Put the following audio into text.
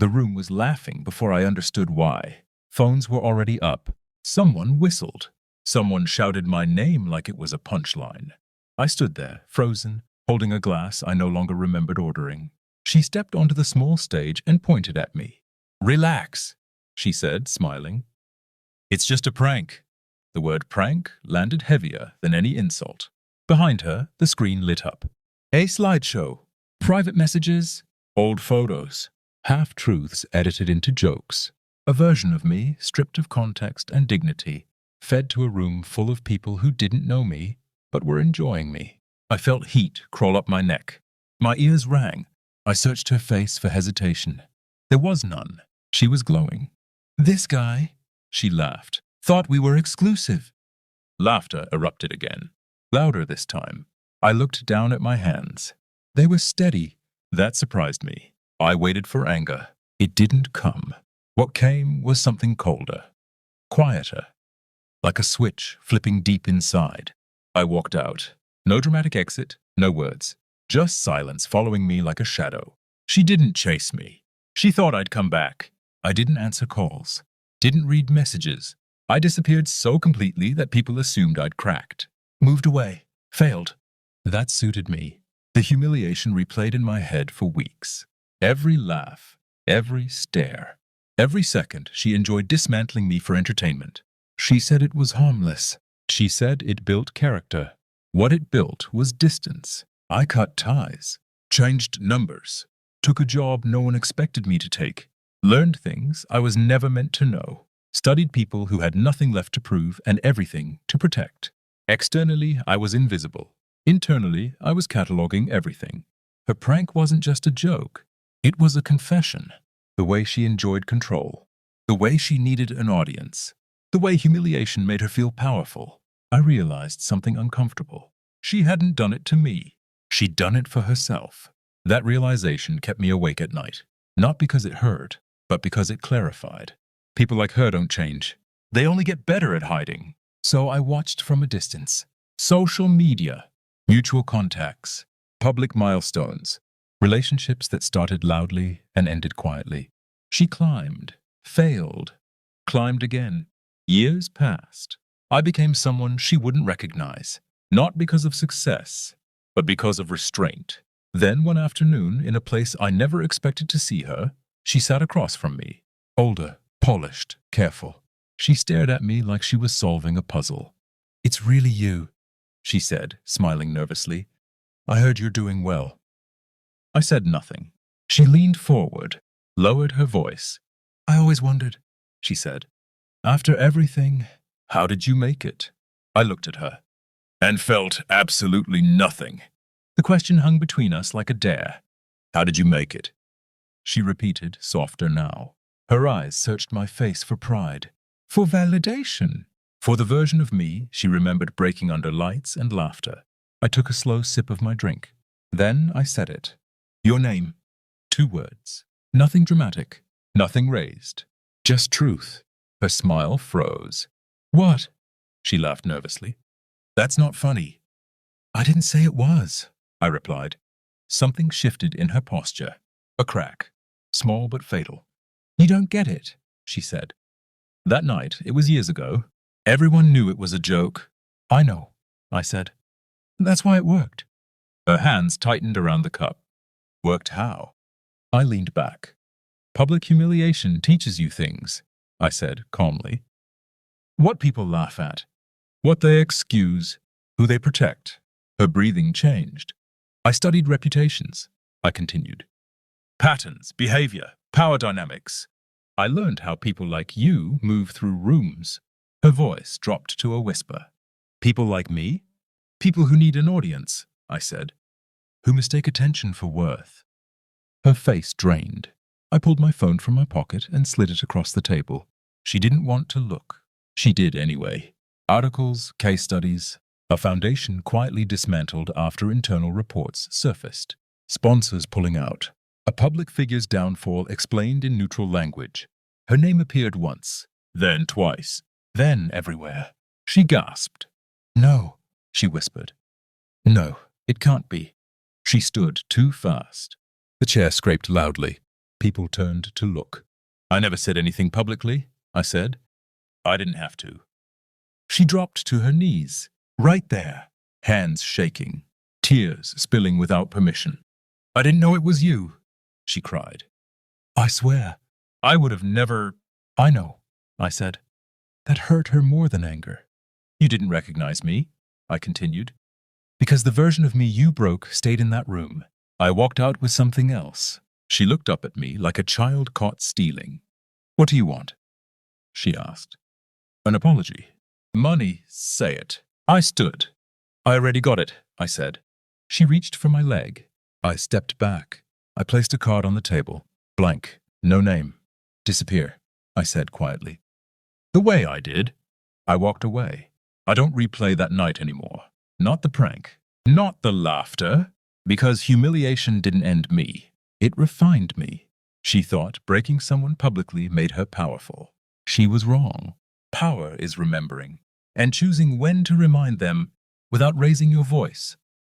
The room was laughing before I understood why. Phones were already up. Someone whistled. Someone shouted my name like it was a punchline. I stood there, frozen, holding a glass I no longer remembered ordering. She stepped onto the small stage and pointed at me. "Relax," she said, smiling. "It's just a prank." The word prank landed heavier than any insult. Behind her, the screen lit up. A slideshow. Private messages. Old photos. Half-truths edited into jokes. A version of me, stripped of context and dignity, fed to a room full of people who didn't know me, but were enjoying me. I felt heat crawl up my neck. My ears rang. I searched her face for hesitation. There was none. She was glowing. "This guy," she laughed, "thought we were exclusive." Laughter erupted again, louder this time. I looked down at my hands. They were steady. That surprised me. I waited for anger. It didn't come. What came was something colder, quieter, like a switch flipping deep inside. I walked out. No dramatic exit, no words. Just silence following me like a shadow. She didn't chase me. She thought I'd come back. I didn't answer calls. Didn't read messages. I disappeared so completely that people assumed I'd cracked. Moved away. Failed. That suited me. The humiliation replayed in my head for weeks. Every laugh, every stare, every second she enjoyed dismantling me for entertainment. She said it was harmless. She said it built character. What it built was distance. I cut ties, changed numbers, took a job no one expected me to take, learned things I was never meant to know, studied people who had nothing left to prove and everything to protect. Externally, I was invisible. Internally, I was cataloging everything. Her prank wasn't just a joke. It was a confession. The way she enjoyed control. The way she needed an audience. The way humiliation made her feel powerful. I realized something uncomfortable. She hadn't done it to me. She'd done it for herself. That realization kept me awake at night. Not because it hurt, but because it clarified. People like her don't change. They only get better at hiding. So I watched from a distance. Social media. Mutual contacts. Public milestones. Relationships that started loudly and ended quietly. She climbed. Failed. Climbed again. Years passed. I became someone she wouldn't recognize. Not because of success, but because of restraint. Then one afternoon, in a place I never expected to see her, she sat across from me. Older, polished, careful. She stared at me like she was solving a puzzle. "It's really you," she said, smiling nervously. "I heard you're doing well." I said nothing. She leaned forward, lowered her voice. "I always wondered," she said. "After everything, how did you make it?" I looked at her. And felt absolutely nothing. The question hung between us like a dare. "How did you make it?" She repeated, softer now. Her eyes searched my face for pride, for validation, for the version of me she remembered breaking under lights and laughter. I took a slow sip of my drink. Then I said it. "Your name." 2 words. Nothing dramatic, nothing raised. Just truth. Her smile froze. "What?" She laughed nervously. "That's not funny." "I didn't say it was," I replied. Something shifted in her posture. A crack. Small but fatal. "You don't get it," she said. That night, it was years ago. Everyone knew it was a joke. "I know," I said. "That's why it worked." Her hands tightened around the cup. "Worked how?" I leaned back. "Public humiliation teaches you things," I said calmly. "What people laugh at. What they excuse. Who they protect." Her breathing changed. "I studied reputations," I continued. "Patterns, behavior, power dynamics. I learned how people like you move through rooms." Her voice dropped to a whisper. "People like me? People who need an audience," I said. "Who mistake attention for worth." Her face drained. I pulled my phone from my pocket and slid it across the table. She didn't want to look. She did anyway. Articles, case studies, a foundation quietly dismantled after internal reports surfaced. Sponsors pulling out. A public figure's downfall explained in neutral language. Her name appeared once, then twice, then everywhere. She gasped. "No," she whispered. "No, it can't be." She stood too fast. The chair scraped loudly. People turned to look. I never said anything publicly, I said. I didn't have to. She dropped to her knees, right there, hands shaking, tears spilling without permission. I didn't know it was you, she cried. I swear, I would have never… I know, I said. That hurt her more than anger. You didn't recognize me, I continued. Because the version of me you broke stayed in that room. I walked out with something else. She looked up at me like a child caught stealing. What do you want? She asked. An apology. Money, say it. I stood. I already got it, I said. She reached for my leg. I stepped back. I placed a card on the table. Blank. No name. Disappear, I said quietly. The way I did. I walked away. I don't replay that night anymore. Not the prank. Not the laughter. Because humiliation didn't end me. It refined me. She thought breaking someone publicly made her powerful. She was wrong. Power is remembering and choosing when to remind them without raising your voice.